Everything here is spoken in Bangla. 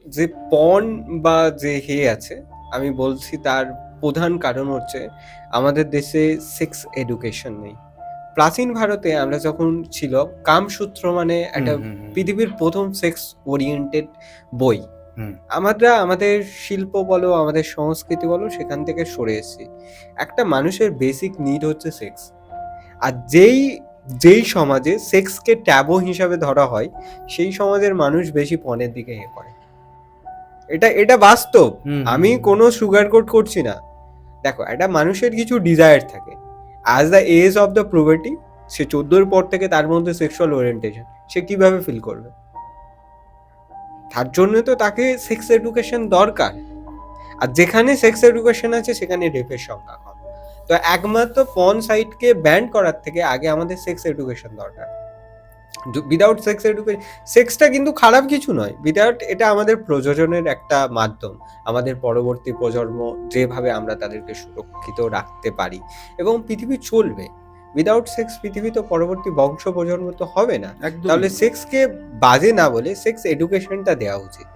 যে পণ বা যে আছে, আমি বলছি তার প্রধান কারণ হচ্ছে আমাদের দেশে সেক্স এডুকেশন নেই। প্রাচীন ভারতে আমরা যখন ছিল, কামসূত্র মানে হুম, একটা হুম, হুম, পৃথিবীর ১ম সেক্স ওরিয়েন্টেড বই। হুম, আমরা আমাদের শিল্প বলো, আমাদের সংস্কৃতি বলো, সেখান থেকে সরে এসেছি। একটা মানুষের বেসিক নিড হচ্ছে সেক্স। আর যেই সমাজে সেক্সকে ট্যাবু হিসাবে ধরা হয়, সেই সমাজের মানুষ বেশি পণের দিকে করে। এটা বাস্তব। হুম, হুম, আমি হুম। কোনো সুগার কোট করছি না। দেখো, একটা মানুষের কিছু ডিজায়ার থাকে। As the age of the puberty, সে ১৪ পর থেকে তার মধ্যে সেক্সুয়াল ওরিয়েন্টেশন, সে কিভাবে ফিল করবে? তার জন্য তো তাকে সেক্স এডুকেশন দরকার। আর যেখানে সেক্স এডুকেশন আছে সেখানে রেপের সংখ্যা কম। তো একমাত্র পর্ন সাইটকে ব্যান করার থেকে আগে আমাদের সেক্স এডুকেশন দরকার। উইদাউট সেক্স এডুকেশন, সেক্সটা কিন্তু খারাপ কিছু নয়। উইদাউট এটা আমাদের প্রযোজনের একটা মাধ্যম। আমাদের পরবর্তী প্রজন্ম যেভাবে আমরা তাদেরকে সুরক্ষিত রাখতে পারি এবং পৃথিবী চলবে। উইদাউট সেক্স পৃথিবী তো পরবর্তী বংশ প্রজন্ম তো হবে না। একদমই। তাহলে সেক্সকে বাজে না বলে সেক্স এডুকেশনটা দেওয়া উচিত।